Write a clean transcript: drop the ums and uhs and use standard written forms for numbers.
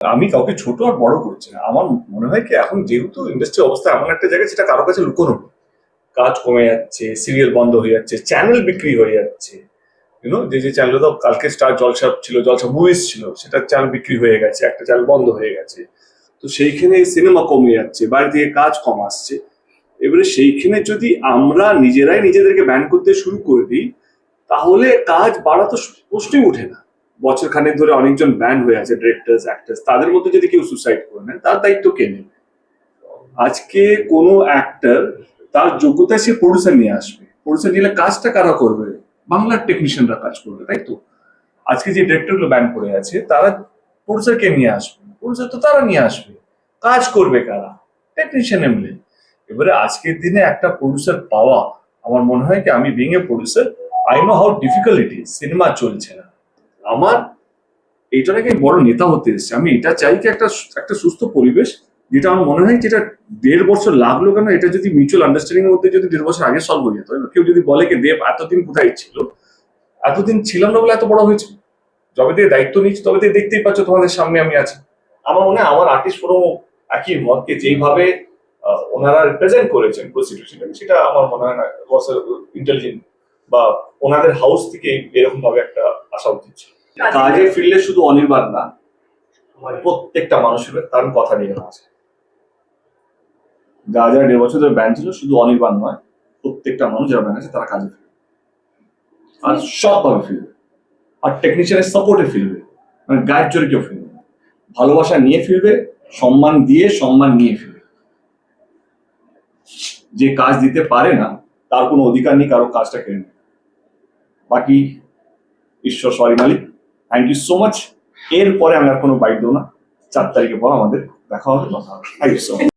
আমি কাউকে ছোট আর বড় করছি না। আমার মনে হয় কি এখন যেহেতু ইন্ডাস্ট্রি অবস্থা এমন একটা জায়গায় যেটা কারো কাছে লুকোনো নেই। কাজ কমে যাচ্ছে, সিরিয়াল বন্ধ হয়ে যাচ্ছে, চ্যানেল বিক্রি হয়ে যাচ্ছে। যে চ্যানেল তো কালকে স্টার জলসা ছিল, জলসা মুভিজ ছিল, সেটা চ্যানেল বিক্রি হয়ে গেছে, একটা চ্যানেল বন্ধ হয়ে গেছে। তো সেইখানে সিনেমা কমে যাচ্ছে, বাইরে থেকে কাজ কম আসছে। এবারে সেইখানে যদি আমরা নিজেরাই নিজেদেরকে ব্যান করতে শুরু করে দিই, তাহলে কাজ বাড়া তো প্রশ্নই ওঠে না। বছর খানেক ধরে অনেকজন ব্যান হয়ে আছে, ডিরেক্টরস, অ্যাক্টরস, তাদের মধ্যে যদি কেউ সুসাইড করে নেয়, তার দায়িত্ব কে নেবে? আজকে কোনো অ্যাক্টর তার যোগ্যতায় সে প্রডিউসার নিয়ে আসবে, প্রডিউসার নিলে কাজটা কারা করবে? বাংলার টেকনিশিয়ানরা কাজ করবে, তাই তো? আজকে যে ডিরেক্টর গুলো ব্যান করে আছে, তারা প্রডিউসারকে নিয়ে আসবে, প্রডিউসার তো তারা নিয়ে আসবে, কাজ করবে কারা? টেকনিশিয়ান এমনি। এবারে আজকের দিনে একটা প্রডিউসার পাওয়া, আমার মনে হয় কি, আমি being a producer, I know how difficult it is. Cinema চলছে না আমার, এইটা নাকি বড় নেতা হতে এসছে। আমি এটা চাই কি একটা একটা সুস্থ পরিবেশ, যেটা আমার মনে হয় যেটা 1.5 বছর লাগলো কেন, এটা যদি মিউচুয়াল আন্ডারস্ট্যান্ডিং এর মধ্যে যদি 1.5 বছর আগে সলভ হয়ে যেত। কেউ যদি বলে কি দেব এতদিন কোথায় ছিল, এতদিন ছিলাম না বলে এত বড় হয়েছে। যবে থেকে দায়িত্ব নিচ্ছি তবে থেকে দেখতেই পাচ্ছ তোমাদের সামনে আমি আছি। আমার মনে হয় আমার আর্টিস্ট ফোরাম একই মতকে যেইভাবে ওনারা রিপ্রেজেন্ট করেছেন প্রসিকিউশন, সেটা আমার মনে হয় না ইন্টেলিজেন্ট বা ওনাদের হাউস থেকে এরকম ভাবে একটা আসা উচিত ছিল। কাজে ফিরলে শুধু অনির্বাণ না, প্রত্যেকটা মানুষের তার কথা নিয়ে আছে। যা 1.5 বছর ধরে ব্যান ছিল, শুধু অনির্বাণ নয়, প্রত্যেকটা মানুষ যারা ব্যান আছে তারা কাজে ফিরবে, আর সবভাবে ফিরবে, আর টেকনিশিয়ানের সাপোর্টে ফিরবে, মানে গায়ের জোরে কেউ ফিরবে, ভালোবাসা নিয়ে ফিরবে, সম্মান দিয়ে সম্মান নিয়ে ফিরবে। যে কাজ দিতে পারে না তার কোনো অধিকার নেই কারো কাজটা কেড়ে নেবে। বাকি ঈশ্বর সরি মালিক। Thank you so much. এরপরে আমি আর কোনো বাইট দেবো না। 4 তারিখের পর আমাদের দেখা হবে, কথা হবে। Thank you so much.